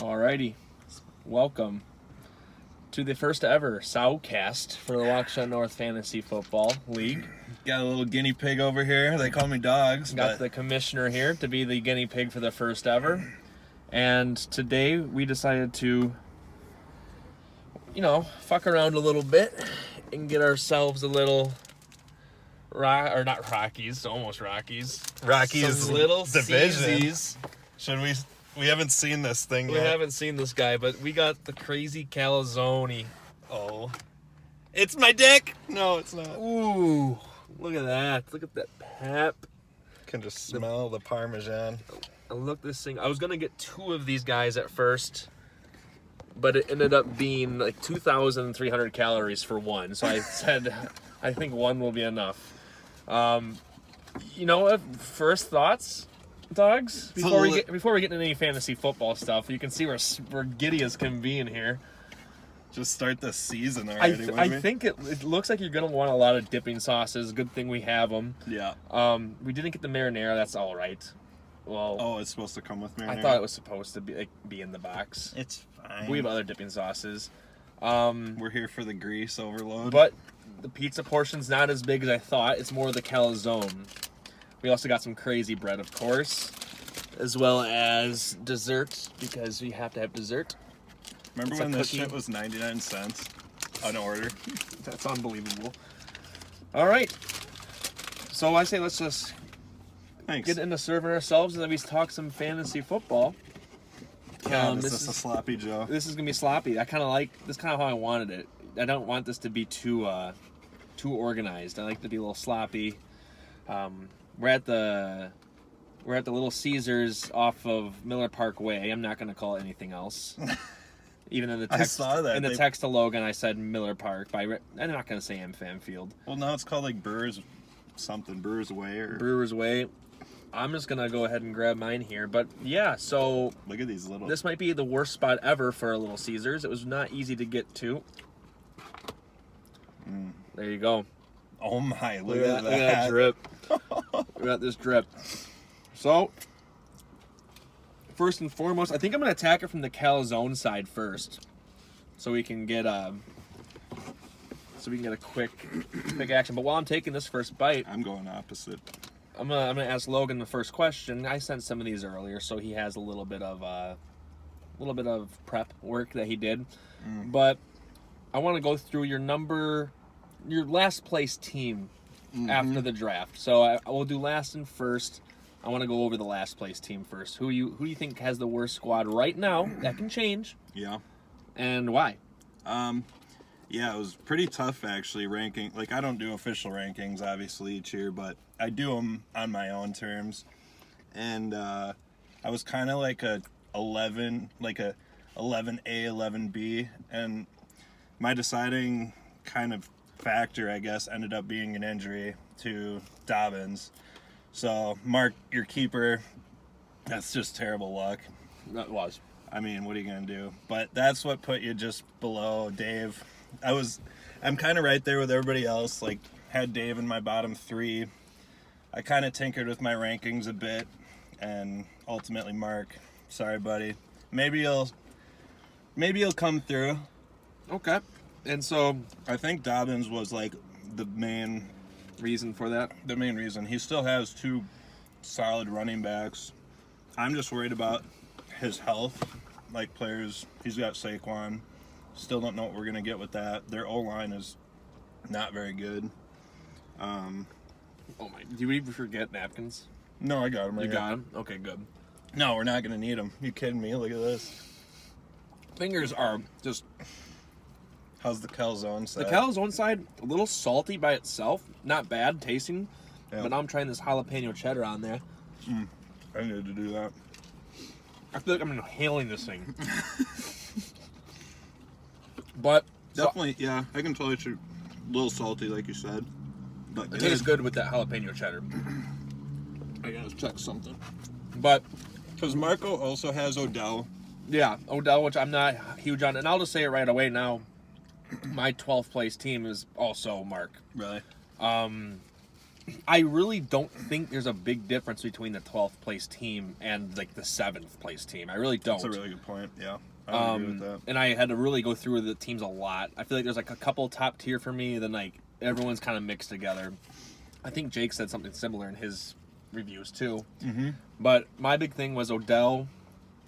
Alrighty, welcome to the first ever Sowcast for the Waukesha North Fantasy Football League. Got a little guinea pig over here. They call me Dogs. Got the commissioner here to be the guinea pig for the first ever. And today we decided to, fuck around a little bit and get ourselves a little, not Rockies, almost Rockies. Rockies Some little division. CZs. Should we? We haven't seen this thing yet. We haven't seen this guy, but we got the crazy Calzony. Oh, it's my dick. No, it's not. Ooh, look at that! Look at that pep. Can just smell the Parmesan. And look this thing. I was gonna get two of these guys at first, but it ended up being like 2,300 calories for one. So I said, I think one will be enough. You know what? First thoughts, Dogs. Before we get into any fantasy football stuff, you can see we're giddy as can be in here. Just start the season already. I think it looks like you're gonna want a lot of dipping sauces. Good thing we have them. Yeah. We didn't get the marinara. That's all right. Well. Oh, it's supposed to come with marinara. I thought it was supposed to be in the box. It's fine. We have other dipping sauces. We're here for the grease overload. But the pizza portion's not as big as I thought. It's more the calzone. We also got some crazy bread, of course, as well as dessert, because we have to have dessert. Remember when this shit was 99 cents an order? That's unbelievable. All right. So I say let's just get into serving ourselves and then we talk some fantasy football. This is a sloppy Joe. This is going to be sloppy. This is kind of how I wanted it. I don't want this to be too organized. I like to be a little sloppy. We're at the Little Caesars off of Miller Park Way. I'm not going to call it anything else. Even in the text, I saw that. In the text to Logan, I said Miller Park. I'm not going to say M-Fan Field. Well, now it's called like Brewers Way or Brewers Way. I'm just going to go ahead and grab mine here. But yeah, so look at these little. This might be the worst spot ever for a Little Caesars. It was not easy to get to. There you go. Oh my, look at that. Look at that drip. We got this drip. So, first and foremost, I think I'm going to attack it from the calzone side first. So we can get a quick action. But while I'm taking this first bite, I'm going opposite. I'm gonna ask Logan the first question. I sent some of these earlier, so he has a little bit of prep work that he did. But I want to go through your last place team after the draft. So I will do last and first. I want to go over the last place team first. Who do you think has the worst squad right now? That can change. Yeah. And why? Yeah, it was pretty tough actually ranking. Like, I don't do official rankings obviously each year, but I do them on my own terms. And I was kind of like a 11A, 11B, and my deciding kind of factor, I guess, ended up being an injury to Dobbins. So, Mark, your keeper, that's just terrible luck. That was. I mean, what are you going to do? But that's what put you just below Dave. I'm kind of right there with everybody else. Like, had Dave in my bottom three. I kind of tinkered with my rankings a bit. And ultimately, Mark, sorry, buddy. Maybe you'll come through. Okay. And so I think Dobbins was like the main reason for that. The main reason. He still has two solid running backs. I'm just worried about his health. Like, players, he's got Saquon. Still don't know what we're going to get with that. Their O-line is not very good. Oh my, did we forget napkins? No, I got them right here. You got them? Okay, good. No, we're not going to need them. You kidding me? Look at this. Fingers are just... How's the calzone side? The calzone side, a little salty by itself. Not bad tasting. Yeah. But now I'm trying this jalapeno cheddar on there. I need to do that. I feel like I'm inhaling this thing. But definitely, yeah, I can tell it's a little salty, like you said. But it tastes good with that jalapeno cheddar. I gotta check something. But because Marco also has Odell. Yeah, Odell, which I'm not huge on. And I'll just say it right away now. My 12th place team is also Mark. Really? I really don't think there's a big difference between the 12th place team and like the 7th place team. I really don't. That's a really good point. Yeah, I would agree with that. And I had to really go through the teams a lot. I feel like there's like a couple top tier for me, then like everyone's kind of mixed together. I think Jake said something similar in his reviews too. Mm-hmm. But my big thing was Odell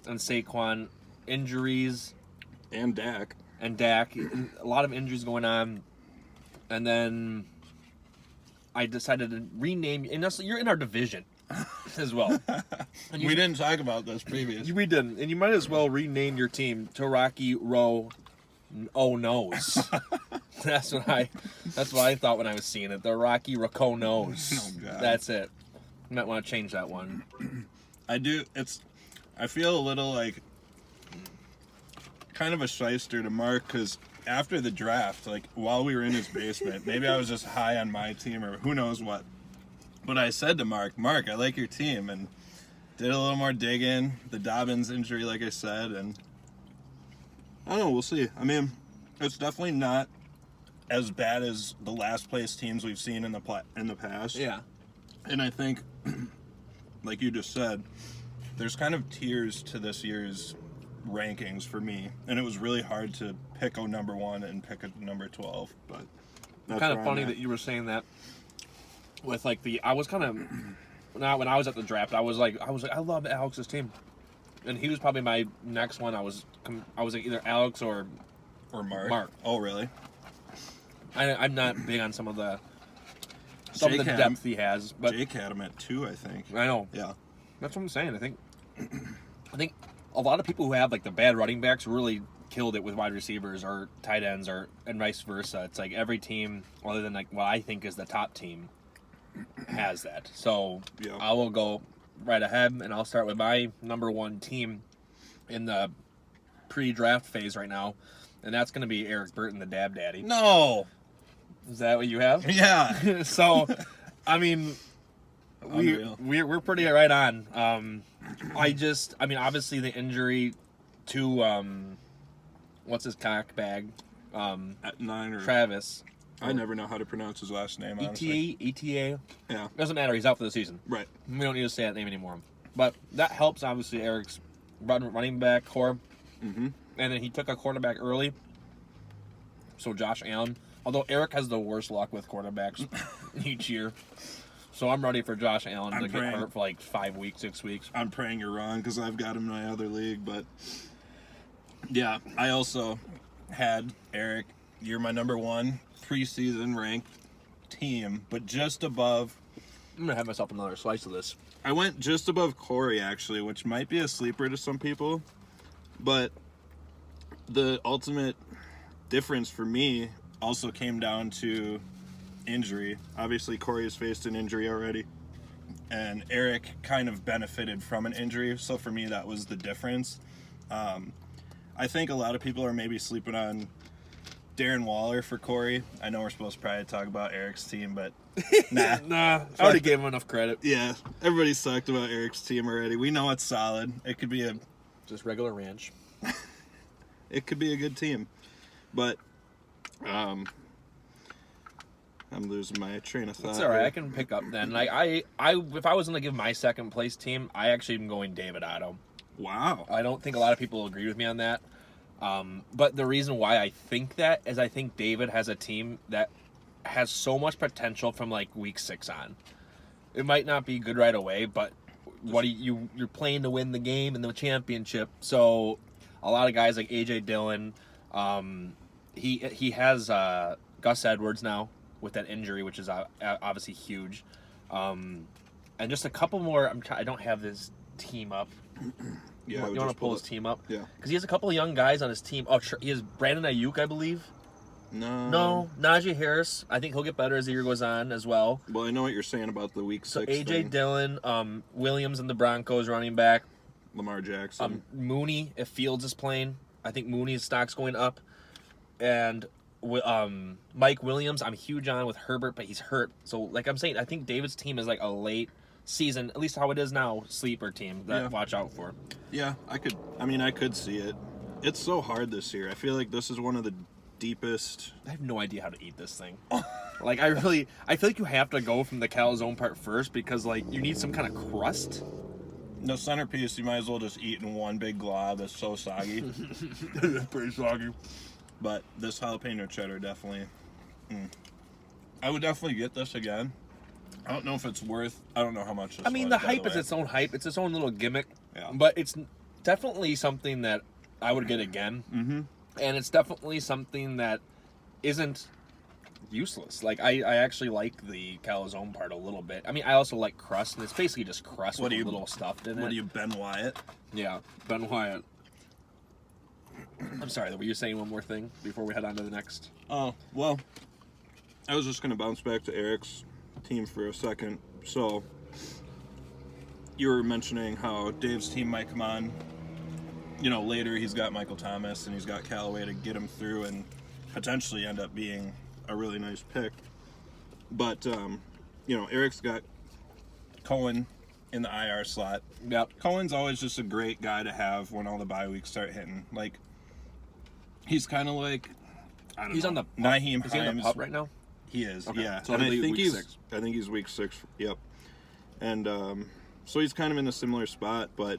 and Saquon injuries And Dak. and Dak. A lot of injuries going on, and then I decided to rename. And also, you're in our division as well. And We didn't talk about this previously. We didn't, and you might as well rename your team to Rocky Row. Oh noes. That's what I thought when I was seeing it. The Rocky Raco nose. Oh, God. That's it. You might want to change that one. I do. I feel a little like kind of a shyster to Mark because after the draft, like while we were in his basement, maybe I was just high on my team or who knows what. But I said to Mark, I like your team, and did a little more digging. The Dobbins injury, like I said, and I don't know. We'll see. I mean, it's definitely not as bad as the last place teams we've seen in the past. Yeah. And I think, like you just said, there's kind of tiers to this year's rankings for me, and it was really hard to pick a number 1 and pick a number 12. But that's Kind of where funny I'm at. that you were saying that. With like I was kind of when I was at the draft, I was like I love Alex's team, and he was probably my next one. I was like either Alex or Mark. Oh, really? I'm not big on some of the Jake had depth he has, but Jake had him at 2, I think. I know. Yeah. That's what I'm saying. I think a lot of people who have like the bad running backs really killed it with wide receivers or tight ends and vice versa. It's like every team, other than like what I think is the top team, has that. So Yeah. I will go right ahead and I'll start with my number 1 team in the pre-draft phase right now, and that's going to be Eric Burton, the Dab Daddy. No. Is that what you have? Yeah. So, I mean, Unreal. we're pretty right on. Obviously the injury to what's his cock bag, At 9 or Travis. I never know how to pronounce his last name. Honestly. ETA. Yeah. Doesn't matter. He's out for the season. Right. We don't need to say that name anymore. But that helps obviously Eric's running back core. Mm-hmm. And then he took a quarterback early. So Josh Allen. Although Eric has the worst luck with quarterbacks each year. So I'm ready for Josh Allen to get hurt for like 5 weeks, 6 weeks. I'm praying you're wrong because I've got him in my other league. But yeah, I also had Eric. You're my number 1 preseason ranked team, but just above. I'm going to have myself another slice of this. I went just above Corey, actually, which might be a sleeper to some people. But the ultimate difference for me also came down to injury. Obviously, Corey has faced an injury already, and Eric kind of benefited from an injury. So for me, that was the difference. I think a lot of people are maybe sleeping on Darren Waller for Corey. I know we're supposed to probably talk about Eric's team, but nah. I already gave him enough credit. Yeah, everybody's talked about Eric's team already. We know it's solid. It could be Just regular ranch. a good team. But I'm losing my train of thought. It's all right. here. I can pick up then. Like if I was going to give my second place team, I actually am going David Otto. Wow. I don't think a lot of people agree with me on that. But the reason why I think that is I think David has a team that has so much potential from like week 6 on. It might not be good right away, but you're playing to win the game and the championship. So a lot of guys like AJ Dillon, he has Gus Edwards now with that injury, which is obviously huge. And just a couple more. I don't have this team up. Yeah, You want to pull his team up? Yeah. Because he has a couple of young guys on his team. Oh, sure. He has Brandon Ayuk, I believe. No. Najee Harris. I think he'll get better as the year goes on as well. Well, I know what you're saying about the week 6 So AJ thing. Dillon, Williams and the Broncos running back. Lamar Jackson. Mooney, if Fields is playing, I think Mooney's stock's going up. And Mike Williams, I'm huge on with Herbert, but he's hurt. So, like I'm saying, I think David's team is like a late season, at least how it is now, sleeper team that watch out for. Yeah, I could see it. It's so hard this year. I feel like this is one of the deepest. I have no idea how to eat this thing. Like, I feel like you have to go from the calzone part first because, like, you need some kind of crust. The centerpiece, you might as well just eat in one big glob. It's so soggy. Pretty soggy. But this jalapeno cheddar definitely... I would definitely get this again. I don't know if it's worth... I don't know how much this I mean, was, the by hype is way. its own hype. It's its own little gimmick. Yeah. But it's definitely something that I would get again. Mm-hmm. And it's definitely something that isn't useless. Like, I actually like the calzone part a little bit. I mean, I also like crust, and it's basically just crust with a little stuffed in it. What are you, Ben Wyatt? Yeah, Ben Wyatt. I'm sorry, were you saying one more thing before we head on to the next? Oh, well, I was just going to bounce back to Eric's team for a second. So, you were mentioning how Dave's team might come on. You know, later he's got Michael Thomas and he's got Callaway to get him through and potentially end up being a really nice pick. But, you know, Eric's got Cohen in the IR slot. Yep. Cohen's always just a great guy to have when all the bye weeks start hitting. Like, he's kind of like, I don't know. He's on the Naheem Is he on the Hines. pup right now? He is, Okay. yeah. So And I believe week he's 6. I think he's week 6. Yep. And so he's kind of in a similar spot, but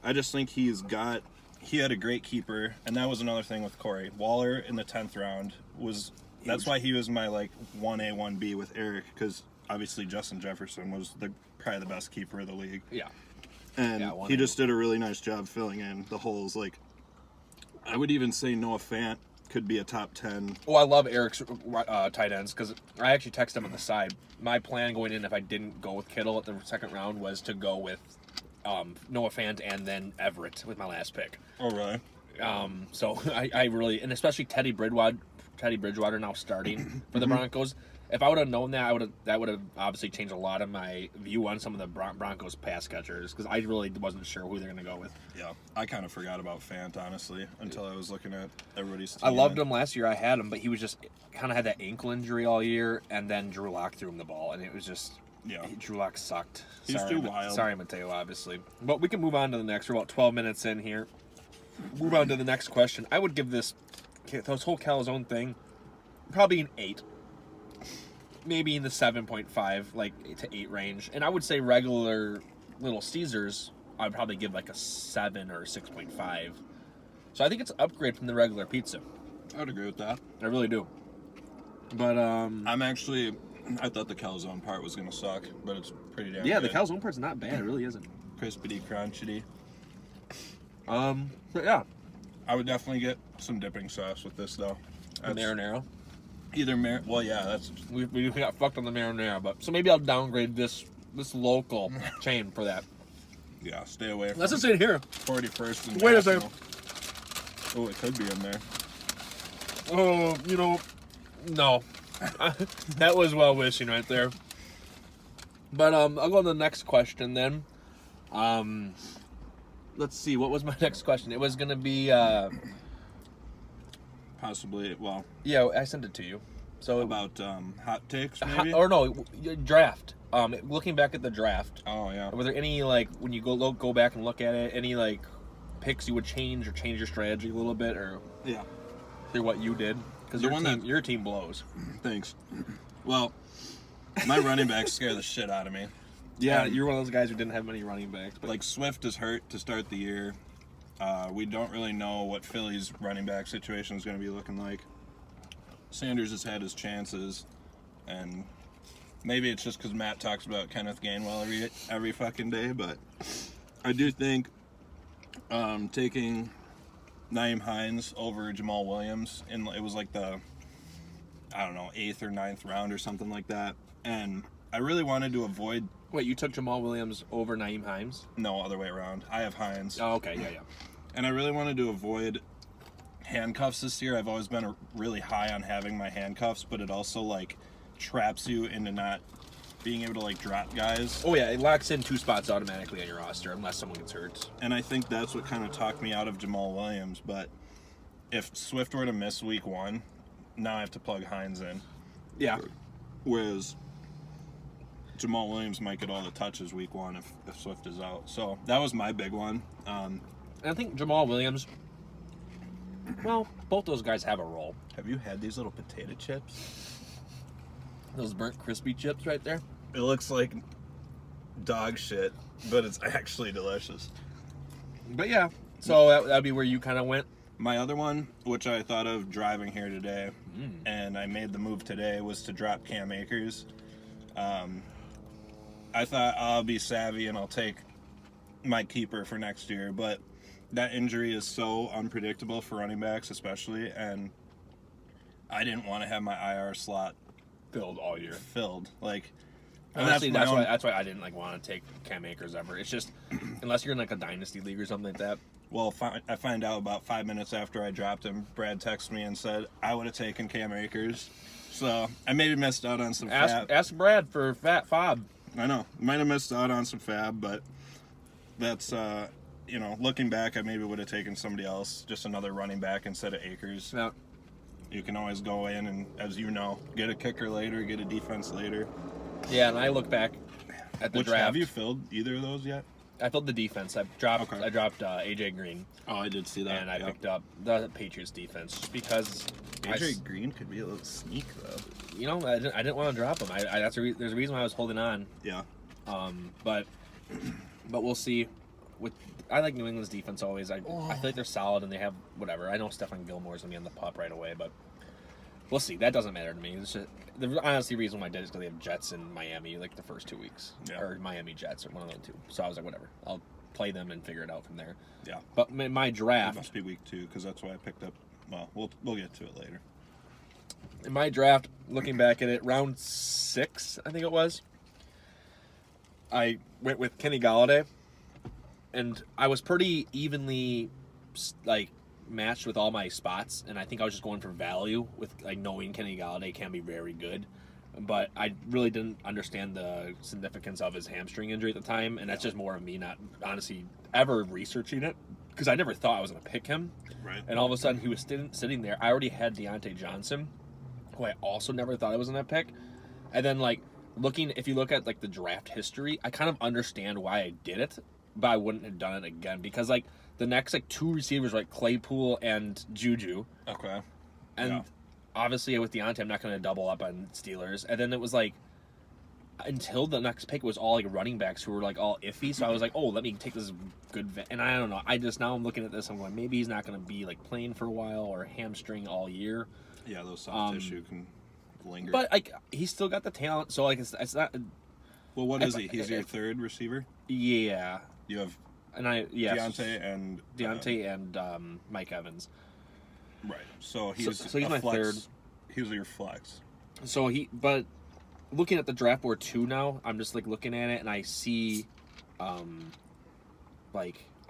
I just think he had a great keeper, and that was another thing with Corey Waller in the 10th round was. That's why he was my like 1A 1B with Eric, because obviously Justin Jefferson was probably the best keeper of the league. Yeah. And Yeah, he just did a really nice job filling in the holes. Like, I would even say Noah Fant could be a top 10. Oh, I love Eric's tight ends because I actually texted him on the side. My plan going in, if I didn't go with Kittle at the second round, was to go with Noah Fant and then Everett with my last pick. Oh, really? So I really, and especially Teddy Bridgewater now starting for the Broncos. If I would have known that, that would have obviously changed a lot of my view on some of the Broncos pass catchers because I really wasn't sure who they're going to go with. Yeah, I kind of forgot about Fant, honestly, until I was looking at everybody's team. I loved him last year. I had him, but he was just kind of had that ankle injury all year, and then Drew Lock threw him the ball, and it was just Drew Lock sucked. He's too wild. Sorry, Mateo, obviously, but we can move on to the next. We're about 12 minutes in here. Move on to the next question. I would give this whole calzone thing probably an 8. Maybe in the 7.5, like to 8 range. And I would say regular Little Caesars, I'd probably give like a 7 or 6.5. So I think it's an upgrade from the regular pizza. I would agree with that. I really do. But I thought the calzone part was gonna suck, but it's pretty damn yeah, good. the calzone part's not bad. It really isn't. Crispity, crunchity. But yeah, I would definitely get some dipping sauce with this though. the marinara. Well, yeah, that's We got fucked on the marinara, but so maybe I'll downgrade this local chain for that. yeah. Stay away from Let's just sit here. 41st and Wait a National. Oh, it could be in there. Oh, no. That was well wishing right there. But I'll go to the next question then. Let's see, what was my next question? It was gonna be Possibly. Well, yeah, I sent it to you. So about hot takes maybe. or no, draft. Looking back at the draft, Oh yeah. were there any like when you go back and look at it, any like picks you would change or change your strategy a little bit or Yeah. hear what you did? Because your team blows. Thanks. Well, my running backs scare the shit out of me. Yeah, you're one of those guys who didn't have many running backs. But Like Swift is hurt to start the year. We don't really know what Philly's running back situation is going to be looking like. Sanders has had his chances, and maybe it's just because Matt talks about Kenneth Gainwell every fucking day, but I do think taking Naeem Hines over Jamal Williams, it was like the, I don't know, 8th or 9th round or something like that, and I really wanted to avoid... wait, you took Jamal Williams over Naeem Hines? No, other way around. I have Hines. Oh, okay, yeah. And I really wanted to avoid handcuffs this year. I've always been really high on having my handcuffs, but it also like traps you into not being able to like drop guys. Oh yeah, it locks in 2 spots automatically on your roster unless someone gets hurt. And I think that's what kind of talked me out of Jamal Williams. But if Swift were to miss week 1, now I have to plug Hines in. Yeah. Whereas Jamal Williams might get all the touches week 1 if Swift is out. So that was my big one. And I think Jamal Williams, well, both those guys have a role. Have you had these little potato chips? Those burnt crispy chips right there. It looks like dog shit, but it's actually delicious. But yeah, so that'd be where you kind of went. My other one, which I thought of driving here today, and I made the move today, was to drop Cam Akers. I thought I'll be savvy and I'll take my keeper for next year, but that injury is so unpredictable for running backs especially, and I didn't want to have my IR slot Filled all year. filled. Like, Honestly, that's why I didn't like want to take Cam Akers ever. It's just unless you're in like a dynasty league or something like that. Well, I find out about 5 minutes after I dropped him. Brad texted me and said I would have taken Cam Akers. So I maybe missed out on some fab. Ask Brad for fat fob. I know. Might have missed out on some fab, but that's, looking back, I maybe would have taken somebody else, just another running back instead of Akers. Yeah. You can always go in and, as you know, get a kicker later, get a defense later. Yeah, and I look back at the draft. Have you filled either of those yet? I filled the defense. I dropped AJ Green. Oh, I did see that. And I picked up the Patriots defense just because AJ Green could be a little sneak though. I didn't want to drop him. There's a reason why I was holding on. Yeah. But we'll see. I like New England's defense always. I feel like they're solid and they have whatever. I know Stephon Gilmore's gonna be on the pup right away, but we'll see. That doesn't matter to me. It's just, the honestly reason why I did is because they have Jets in Miami like the first 2 weeks, or Miami Jets or one of the two. So I was like, whatever, I'll play them and figure it out from there. Yeah. But my draft it must be week 2 because that's why I picked up. Well, we'll get to it later. In my draft, looking back at it, round 6, I think it was, I went with Kenny Golladay, and I was pretty evenly matched with all my spots, and I think I was just going for value with knowing Kenny Golladay can be very good, but I really didn't understand the significance of his hamstring injury at the time, and that's just more of me not honestly ever researching it because I never thought I was going to pick him. Right. And all of a sudden he was sitting there. I already had Deontay Johnson, who I also never thought I was going to pick, and then if you look at the draft history, I kind of understand why I did it, but I wouldn't have done it again because the next 2 receivers were Claypool and Juju. Okay. And obviously with Deontay, I'm not going to double up on Steelers. And then it was until the next pick was all running backs who were all iffy. So I was oh, let me take this good and I don't know. Now I'm looking at this. I'm going, maybe he's not going to be playing for a while or hamstring all year. Yeah, those soft tissue can linger. But he's still got the talent. So it's not. Well, what is he? He's your third receiver. Yeah. You have. And Deontay and Mike Evans. Right. So he's my flex. third. He was your flex. But looking at the draft board too now, I'm just looking at it and I see, I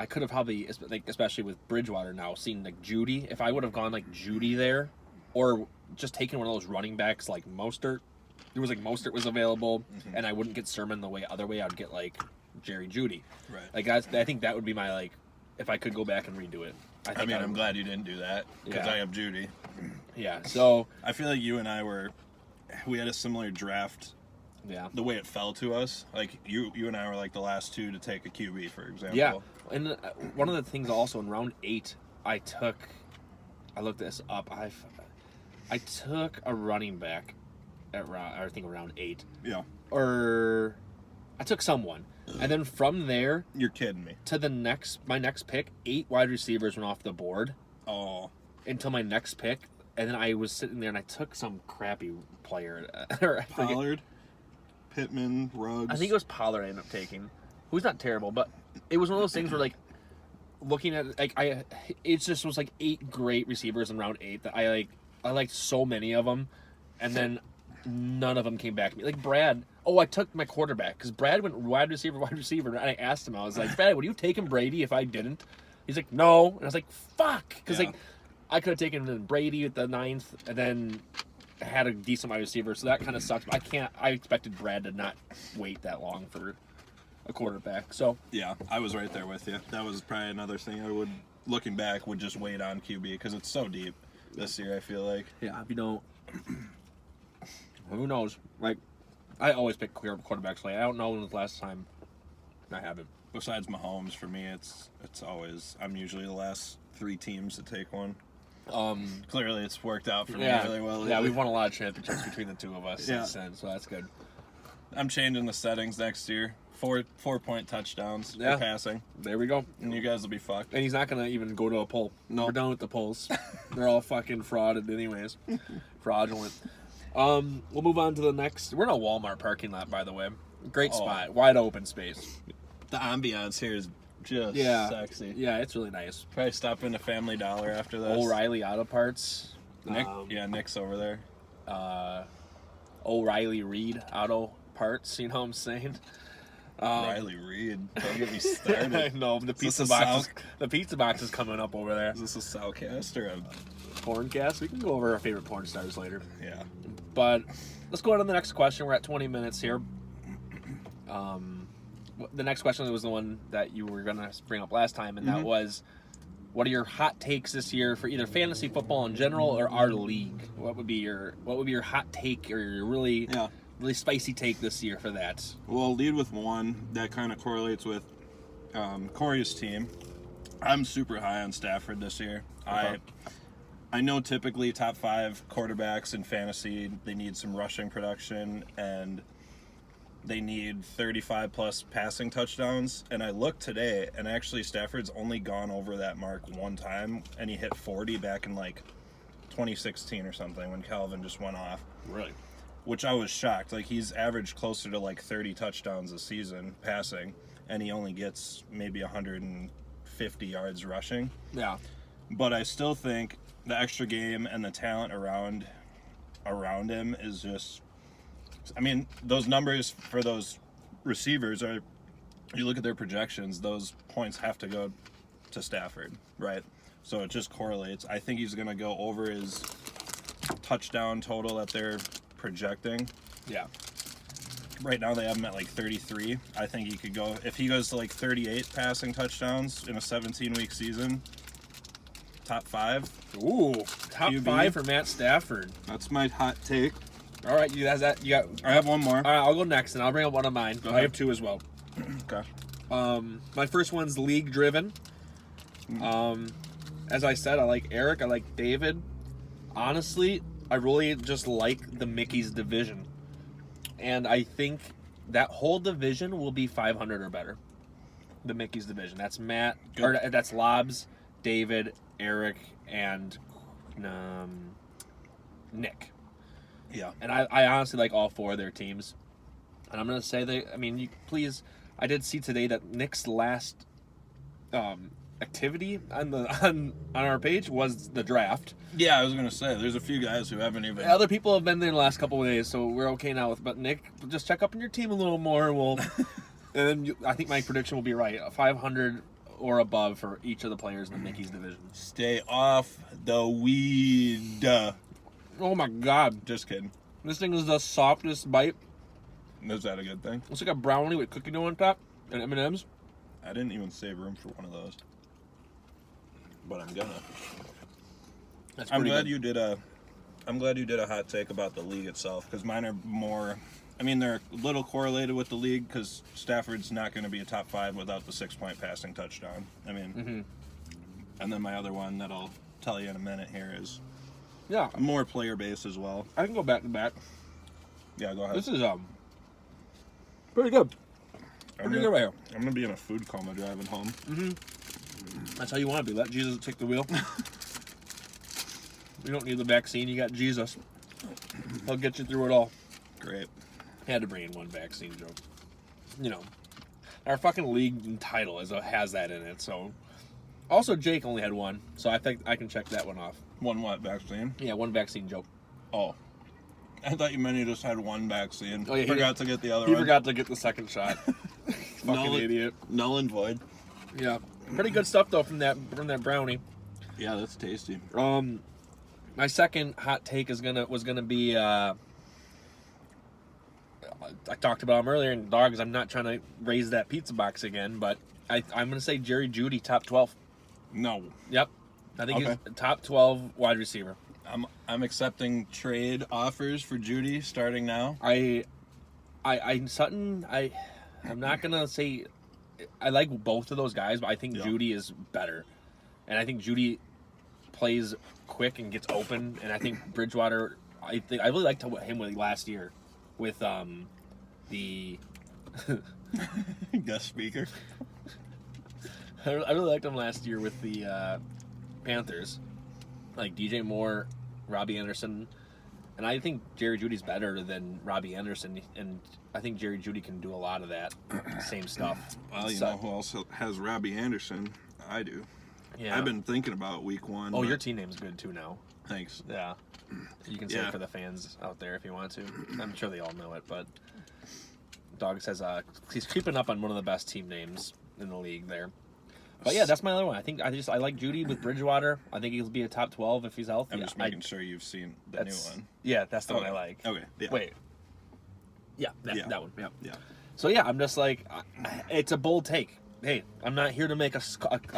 could have probably especially with Bridgewater now seen Judy. If I would have gone Judy there, or just taken one of those running backs like Mostert. It was Mostert was available, and I wouldn't get Sermon the other way. I'd get Jerry Judy. Right. I think that would be my if I could go back and redo it. I'm glad you didn't do that because I have Judy. Yeah. So I feel like you and I we had a similar draft. Yeah. The way it fell to us, you and I were the last two to take a QB, for example. Yeah. And one of the things also in round 8, I looked this up. I took a running back around 8. Yeah. Or I took someone. And then from there, you're kidding me. To my next pick, 8 wide receivers went off the board. Oh. Until my next pick, and then I was sitting there and I took some crappy player. Pollard, Pittman, Ruggs. I think it was Pollard I ended up taking, who's not terrible, but it was one of those things where looking at it just was 8 great receivers in round 8 that I liked so many of them, and then none of them came back to me. Brad. Oh, I took my quarterback because Brad went wide receiver, and I asked him, I was Brad, would you have taken Brady if I didn't? He's like, no. And I was fuck. Because, I could have taken Brady at the 9th and then had a decent wide receiver, so that kind of sucks. But I expected Brad to not wait that long for a quarterback. So yeah, I was right there with you. That was probably another thing I would, looking back, would just wait on QB because it's so deep this year, I feel like. Yeah, if you don't... Who knows? I always pick quarterbacks late. I don't know when was the last time I haven't. Besides Mahomes, for me, it's always, I'm usually the last 3 teams to take one. Clearly, it's worked out for me Yeah, really well. yeah, we've won a lot of championships between the two of us since then, so that's good. I'm changing the settings next year. 4-point touchdowns Yeah. for passing, There we go. and you guys will be fucked. And he's not gonna even go to a poll. No. We're done with the polls. They're all fucking frauded, anyways. Fraudulent. We'll move on to the next. We're in a Walmart parking lot, by the way. Great spot, wide open space. The ambiance here is just sexy. Yeah, it's really nice. Probably stop into Family Dollar after this. O'Reilly Auto Parts. Nick's over there. O'Reilly Reed Auto Parts. You know what I'm saying? Riley Reed. Don't get me started. I know the pizza box. The pizza box is coming up over there. Is this a Sowcast or a Porncast? We can go over our favorite porn stars later. Yeah. But let's go on to the next question. We're at 20 minutes here. The next question was the one that you were going to bring up last time, and that was, what are your hot takes this year for either fantasy football in general or our league? What would be your hot take or your really spicy take this year for that? Well, I'll lead with one that kind of correlates with Corey's team. I'm super high on Stafford this year. Okay. I know typically top 5 quarterbacks in fantasy, they need some rushing production and they need 35 plus passing touchdowns. And I looked today, and actually Stafford's only gone over that mark one time, and he hit 40 back in like 2016 or something when Calvin just went off. Really? Which I was shocked. Like, he's averaged closer to like 30 touchdowns a season passing, and he only gets maybe 150 yards rushing. Yeah. But I still think the extra game and the talent around him is just, I mean, those numbers for those receivers are, you look at their projections, those points have to go to Stafford, right? So it just correlates. I think he's going to go over his touchdown total that they're projecting. Yeah. Right now they have him at like 33. I think he could go, if he goes to like 38 passing touchdowns in a 17-week season, top 5. Ooh, top QB. 5 for Matt Stafford. That's my hot take. All right, you guys, you got. I have one more. All right, I'll go next, and I'll bring up one of mine. I have 2 as well. Okay. My first one's league driven. As I said, I like Eric. I like David. Honestly, I really just like the Mickey's division, and I think that whole division will be 500 or better. The Mickey's division. That's Matt. Or that's Lobs, David, Eric, and Nick. Yeah. And I honestly like all 4 of their teams. And I'm going to say I did see today that Nick's last activity on our page was the draft. Yeah, I was going to say, there's a few guys who haven't even... Other people have been there the last couple of days, so we're okay now with, but Nick, just check up on your team a little more. And then I think my prediction will be right. 500 or above for each of the players in the Mickey's division. Stay off the weed. Oh my God. Just kidding. This thing is the softest bite. Is that a good thing? It's like a brownie with cookie dough on top and M&M's. I didn't even save room for one of those. But I'm gonna. That's I'm pretty glad good. you did a hot take about the league itself, because mine are more, I mean, they're a little correlated with the league, because Stafford's not going to be a top 5 without the 6-point passing touchdown. I mean, and then my other one that I'll tell you in a minute here is more player base as well. I can go back to back. Yeah, go ahead. This is pretty good. I'm Pretty good right here. I'm gonna be in a food coma driving home. That's how you want to be. Let Jesus take the wheel. You don't need the vaccine. You got Jesus. He'll get you through it all. Great. Had to bring in one vaccine joke. You know, our fucking league title has that in it. So, also Jake only had one, so I think I can check that one off. One what vaccine? Yeah, one vaccine joke. Oh, I thought you meant you just had one vaccine. Oh, yeah, forgot to get the other He one. forgot to get the second shot. Fucking idiot. Null and void. Yeah, pretty good stuff though from that brownie. Yeah, that's tasty. My second hot take was gonna be I talked about him earlier in dogs. I'm not trying to raise that pizza box again, but I'm gonna say Jerry Jeudy top 12. No. Yep, I think he's top 12 wide receiver. I'm accepting trade offers for Jeudy starting now. I'm not gonna say I like both of those guys, but I think Jeudy is better, and I think Jeudy plays quick and gets open, and I think Bridgewater. I really liked him with last year, with the guest speaker. I really liked him last year with the Panthers, like DJ Moore, Robbie Anderson, and I think Jerry Jeudy's better than Robbie Anderson, and I think Jerry Jeudy can do a lot of that same stuff. Well, you know who else has Robbie Anderson? I do. Yeah. I've been thinking about week 1. Oh, your team name's good too now. Thanks. Yeah. You can say it for the fans out there if you want to. I'm sure they all know it, but Dog says he's creeping up on one of the best team names in the league there. But yeah, that's my other one. I like Jeudy with Bridgewater. I think he'll be a top 12 if he's healthy. I'm just making sure you've seen the new one. Yeah, that's the one I like. Okay. Yeah. Wait. Yeah, that one. Yeah. Yeah. So yeah, I'm just like, it's a bold take. Hey, I'm not here to make a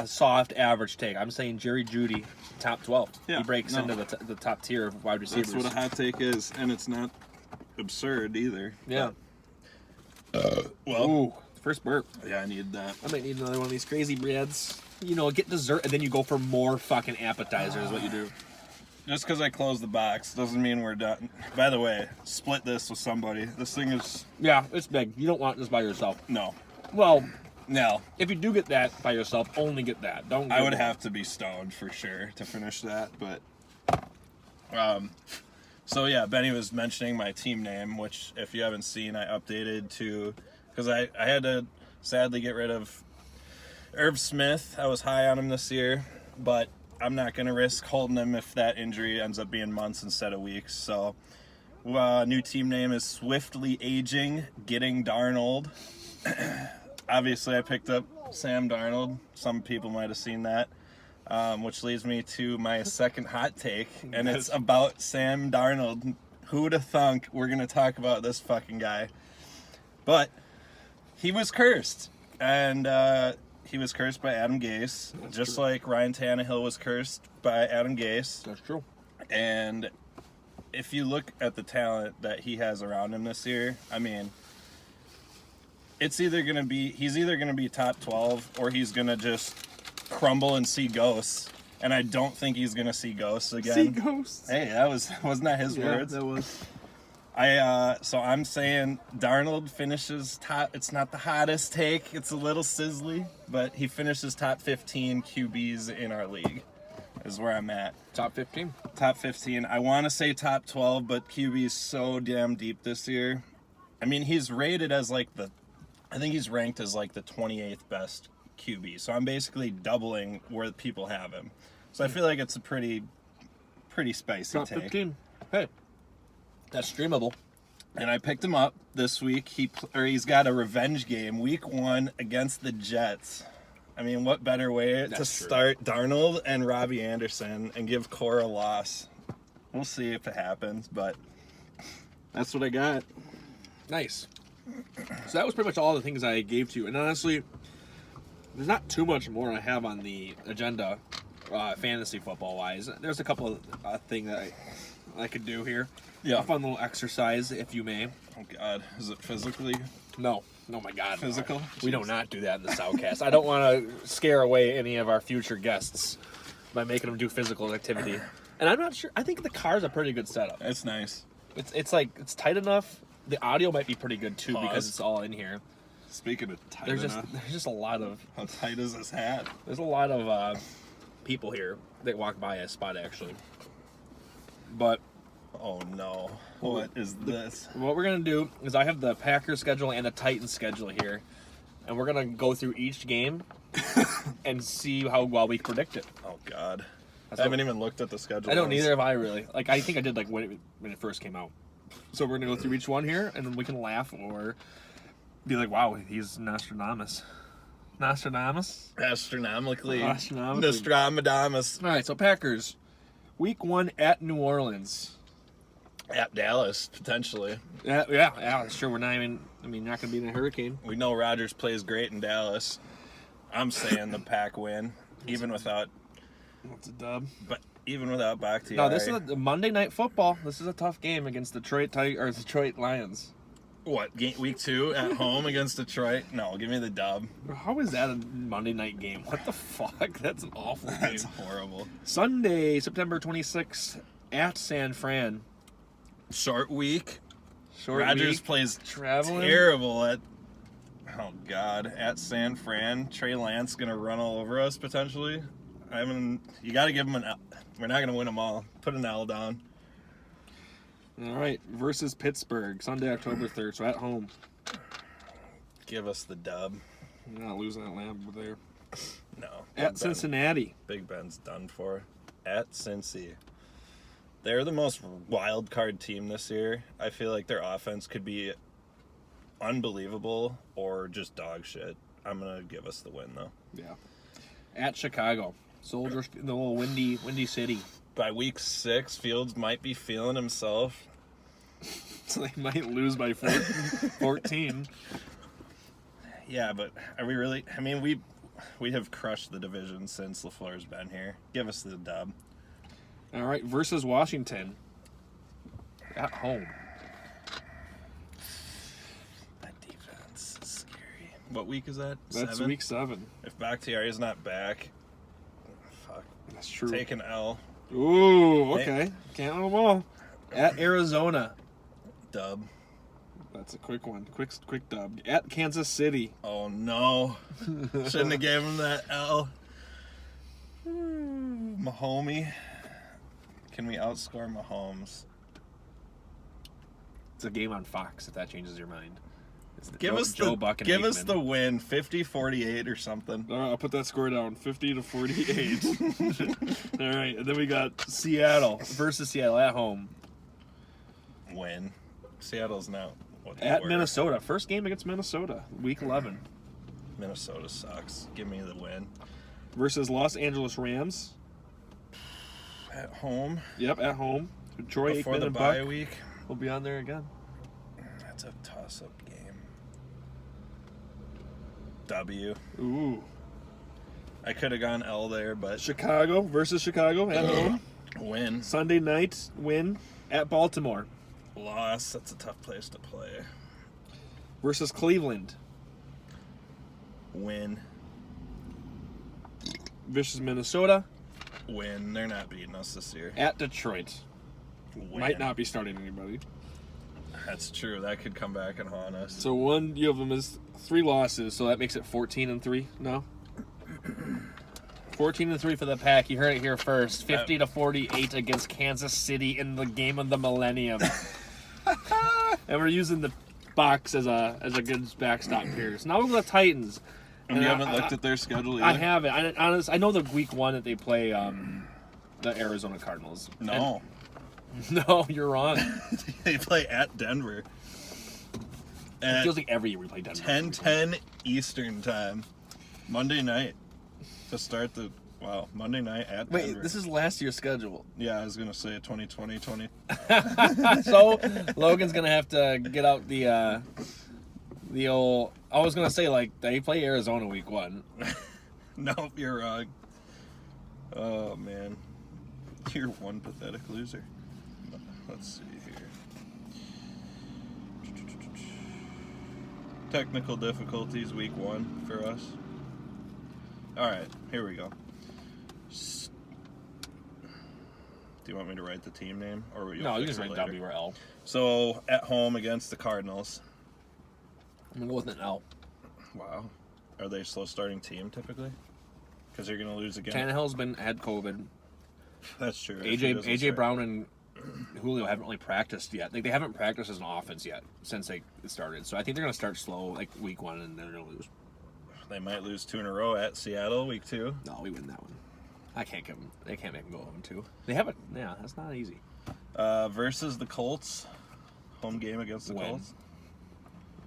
soft average take. I'm saying Jerry Jeudy, top 12. Yeah, he breaks into the top tier of wide receivers. That's what a hot take is, and it's not absurd either. Yeah. Well, first burp. Yeah, I need that. I might need another one of these crazy breads. You know, get dessert, and then you go for more fucking appetizers is what you do. just because I closed the box doesn't mean we're done. By the way, split this with somebody. This thing is... Yeah, it's big. You don't want this by yourself. No. Well, No. if you do get that by yourself, only get that. Don't. I would have to be stoned for sure to finish that, but... So yeah, Benny was mentioning my team name, which if you haven't seen, I updated to... Because I had to sadly get rid of Irv Smith. I was high on him this year, but I'm not going to risk holding him if that injury ends up being months instead of weeks. So new team name is Swiftly Aging Getting Darnold. Obviously, I picked up Sam Darnold. Some people might have seen that, which leads me to my second hot take, and it's about Sam Darnold. Who'd have thunk we're going to talk about this fucking guy? But he was cursed, and he was cursed by Adam Gase, just like Ryan Tannehill was cursed by Adam Gase. That's true. And if you look at the talent that he has around him this year, I mean... he's either going to be top 12 or he's going to just crumble and see ghosts. And I don't think he's going to see ghosts again. See ghosts. Hey, wasn't that his words? That was. So I'm saying Darnold finishes top. It's not the hottest take. It's a little sizzly, but he finishes top 15 QBs in our league is where I'm at. Top 15. Top 15. I want to say top 12, but QB is so damn deep this year. I mean, he's rated as I think he's ranked as like the 28th best QB. So I'm basically doubling where people have him. So I feel like it's a pretty spicy Top take. 15. Hey, that's streamable. And I picked him up this week. He's got a revenge game, week 1 against the Jets. I mean, what better way to start Darnold and Robbie Anderson and give Cora a loss? We'll see if it happens, but that's what I got. Nice. So that was pretty much all the things I gave to you. And honestly, there's not too much more I have on the agenda, fantasy football-wise. There's a couple of things that I could do here. Yeah. A fun little exercise, if you may. Oh, God. Is it physically? No. Oh, my God. Physical? No. We do not do that in the Sowcast. I don't want to scare away any of our future guests by making them do physical activity. And I'm not sure. I think the car's a pretty good setup. It's nice. It's tight enough. The audio might be pretty good, too, Pause. because it's all in here. Speaking of tight There's enough, just a lot of... How tight is this hat? There's a lot of people here that walk by a spot, actually. But Oh, no. What is this? what we're going to do is I have the Packers schedule and the Titans schedule here. And we're going to go through each game and see how well we predict it. Oh, God. That's I haven't what- even looked at the schedule. I don't, once. neither have I really. I think I did when it first came out. So we're going to go through each one here, and then we can laugh or be like, wow, he's Nostradamus. Nostradamus? Astronomically. Astronomically. Nostradamus. All right, so Packers. Week 1 at New Orleans. At Dallas, potentially. Yeah, sure. We're not even, not going to be in a hurricane. We know Rodgers plays great in Dallas. I'm saying the Pack win, even without What's a dub? Bakhtiari. No, this is a Monday Night Football. This is a tough game against Detroit Lions. What, week 2 at home against Detroit? No, give me the dub. How is that a Monday night game? What the fuck? That's an awful game. That's horrible. Sunday, September 26th, at San Fran. Short week. Short Rodgers week. plays Traveling. terrible at San Fran. Trey Lance gonna run all over us potentially. You got to give him an L. We're not gonna win them all. Put an L down. All right, versus Pittsburgh, Sunday, October 3rd, so at home. Give us the dub. You're not losing that lamb over there. No. At Cincinnati. Big Ben's done for. At Cincy. They're the most wild card team this year. I feel like their offense could be unbelievable or just dog shit. I'm going to give us the win, though. Yeah. At Chicago. Soldiers, the little windy city. By week 6, Fields might be feeling himself. So they might lose by 14. Yeah, but are we really... I mean, we have crushed the division since LaFleur's been here. Give us the dub. All right, versus Washington. At home. That defense is scary. What week is that? That's 7? week 7. If Bakhtiari's not back, fuck. That's true. Take an L. Ooh, okay. Can't win them all. At Arizona. Dub. That's a quick one. Quick dub. At Kansas City. Oh, no. Shouldn't have gave him that L. Mahomie. Can we outscore Mahomes? It's a game on Fox, if that changes your mind. It's Give us Aikman. the win, 50-48 or something. All right, I'll put that score down, 50-48. All right, and then we got Seattle versus Seattle at home. Win. Seattle's now what they At were. Minnesota. First game against Minnesota, week 11. Minnesota sucks. Give me the win. Versus Los Angeles Rams. At home. Yep, at home. Troy Before Aikman the and bye Buck week. will be on there again. That's a toss-up game. W. Ooh. I could have gone L there, but Chicago versus Chicago at home. win. Sunday night win at Baltimore. Loss. That's a tough place to play. Versus Cleveland. Win. Versus Minnesota. Win. They're not beating us this year. At Detroit. Win. Might not be starting anybody. That's true. That could come back and haunt us. So one you have them is 3 losses, so that makes it 14-3 now. 14-3 for the Pack. You heard it here first. 50-48 against Kansas City in the game of the millennium. And we're using the box as a good backstop here. So now we'll go to the Titans. And you haven't looked at their schedule either? I haven't. I know the week 1 that they play the Arizona Cardinals. No. No, you're wrong. They play at Denver. It feels like every year we play Denver. 10:10 Eastern time. Monday night. To start the... Wow, Monday night at Denver. Wait, this is last year's schedule. Yeah, I was going to say 2020. So, Logan's going to have to get out the old... I was going to say, like, they play Arizona week 1. Nope, you're wrong. Oh, man. You're one pathetic loser. Let's see here. Technical difficulties week 1 for us. Alright, here we go. Do you want me to write the team name? Or No, you just write W or L. So, at home against the Cardinals. I'm going to go with an L. Wow. Are they a slow starting team typically? Because they're going to lose again. Tannehill's had COVID. That's true. AJ Brown and Julio haven't really practiced yet. Like, they haven't practiced as an offense yet since they started. So I think they're going to start slow, like week 1, and they're going to lose. They might lose 2 in a row at Seattle week 2. No, we win that one. They can't make them go 0-2. They haven't. Yeah, that's not easy. Versus the Colts. Home game against the Colts.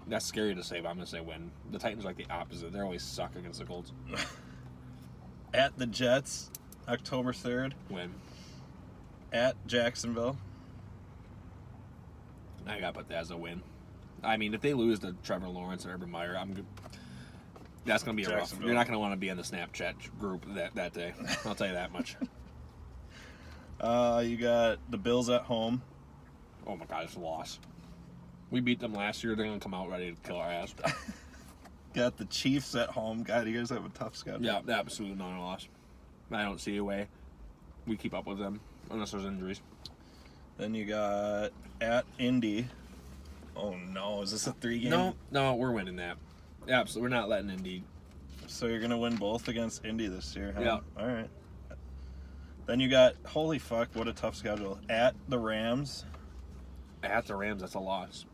That's scary to say, but I'm going to say win. The Titans are like the opposite. They always suck against the Colts. At the Jets, October 3rd. Win. At Jacksonville. I got to put that as a win. I mean, if they lose to Trevor Lawrence and Urban Meyer, that's going to be a rough. You're not going to want to be in the Snapchat group that day. I'll tell you that much. You got the Bills at home. Oh my God, it's a loss. We beat them last year. They're going to come out ready to kill our ass. Got the Chiefs at home. God, you guys have a tough schedule. Yeah, absolutely not a loss. I don't see a way we keep up with them unless there's injuries. Then you got at Indy. Oh no, is this a 3-game? No, we're winning that. Absolutely, we're not letting Indy. So you're gonna win both against Indy this year, huh? Yeah. All right. Then you got, holy fuck, what a tough schedule. At the Rams. At the Rams, that's a loss.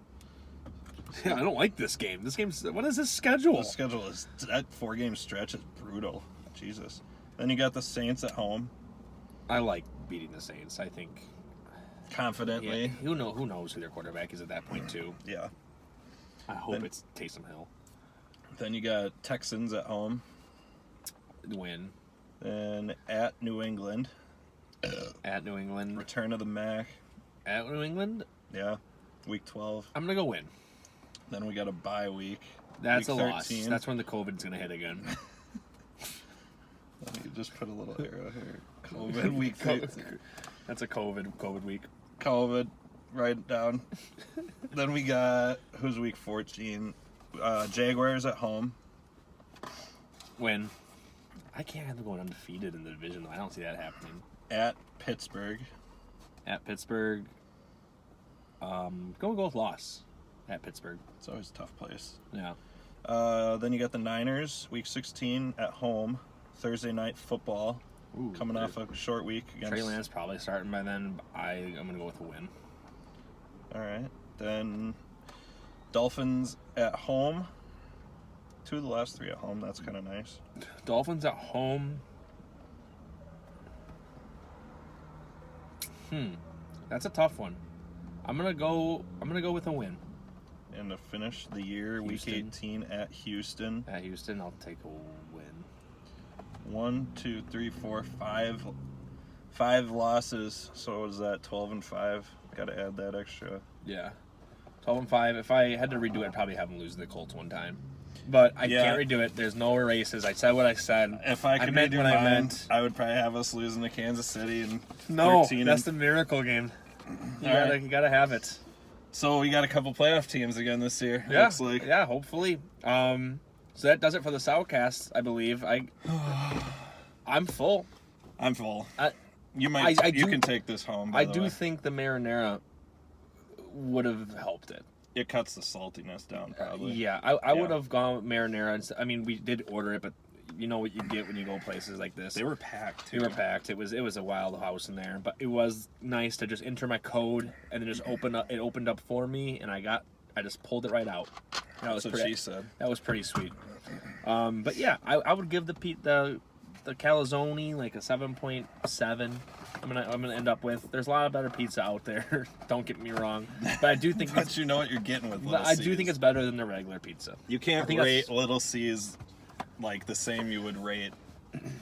Yeah, I don't like this game. This game's, what is this schedule? The schedule is, that 4-game stretch is brutal. Jesus. Then you got the Saints at home. I like beating the Saints. I think. Confidently. Yeah, who knows who their quarterback is at that point too. Yeah. I hope it's Taysom Hill. Then you got Texans at home. Win. Then at New England. At New England. Return of the Mac. At New England. Yeah. Week 12. I'm gonna go win. Then we got a bye week. That's week a loss. 13. That's when the COVID's gonna hit again. Let me just put a little arrow here. COVID week 13. That's a COVID week. COVID. Write it down. Then we got, who's week 14? Jaguars at home. Win. I can't have them going undefeated in the division. I don't see that happening. At Pittsburgh. At Pittsburgh. Go with loss. At Pittsburgh. It's always a tough place. Yeah. Then you got the Niners, week 16 at home. Thursday night football. Ooh, coming off a short week against. Trey Lance probably starting by then. But I'm going to go with a win. All right. Then Dolphins at home. 2 of the last 3 at home. That's kind of nice. Dolphins at home. That's a tough one. I'm gonna go with a win. And to finish the year, Houston. week 18 at Houston. At Houston, I'll take a win. 1, 2, 3, 4, 5 losses. So what is that? 12-5. Got to add that extra. Yeah. 12-5. If I had to redo it, I'd probably have them lose to the Colts one time. But I can't redo it. There's no erases. I said what I said. If I could meant redo what mine, I meant. I would probably have us losing to Kansas City and No, 13 that's the miracle game. You gotta have it. So we got a couple playoff teams again this year. Yeah, Looks like. yeah, hopefully. So that does it for the Sowcast, I believe. I'm full. I'm full. You do- can take this home. By I the do way. think the marinara would have helped it. It cuts the saltiness down, probably. Yeah, I would have gone with marinara. I mean, we did order it, but you know what you get when you go places like this. They were packed, too. They were packed. It was a wild house in there, but it was nice to just enter my code and then just open up. It opened up for me, and I just pulled it right out. That's what she said. That was pretty sweet. But yeah, I would give the Calzony like a 7.7. I'm gonna end up with. There's a lot of better pizza out there. Don't get me wrong, but I do think But you know what you're getting with Little I C's. do think it's better than the regular pizza. You can't think rate Little C's like the same you would rate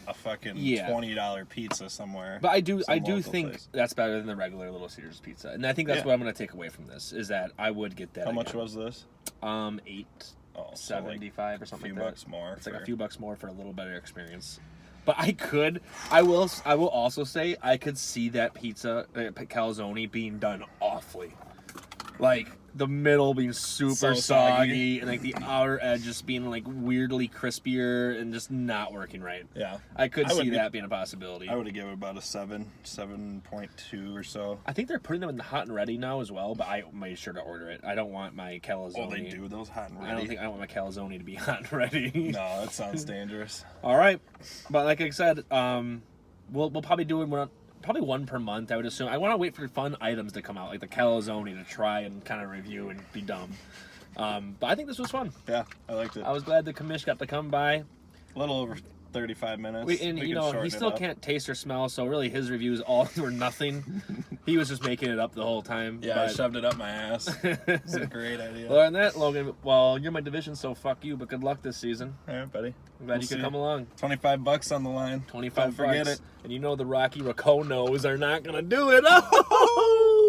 a fucking $20 pizza somewhere. But I do local think place. that's better than the regular Little Caesars pizza, and I think that's what I'm gonna take away from this is that I would get that. How much was this? $8.75 or something. A few like bucks more. It's like a few bucks more for a little better experience. But I will also say I could see that pizza, calzone, being done awfully. Like the middle being super So soggy and like the outer edge just being like weirdly crispier and just not working right. Yeah. I could see that being a possibility. I would have given it about a 7.2 or so. I think they're putting them in the hot and ready now as well, but I made sure to order it. I don't want my calzone. Oh, they do those hot and ready? I don't want my calzone to be hot and ready. No, that sounds dangerous. All right, but like I said, we'll probably do it probably one per month. I would assume. I want to wait for fun items to come out, like the calzone, to try and kind of review and be dumb. But I think this was fun. Yeah, I liked it. I was glad the commish got to come by. A little over 35 minutes. He still can't taste or smell, so really his review is all or nothing. He was just making it up the whole time. Yeah, I shoved it up my ass. It's a great idea. Well, on that, Logan, well, you're my division, so fuck you, but good luck this season. All right, buddy. I'm glad you could come along. $25 on the line. 25 Don't forget bucks. it. And you know the Rocky Raconos are not going to do it. Oh!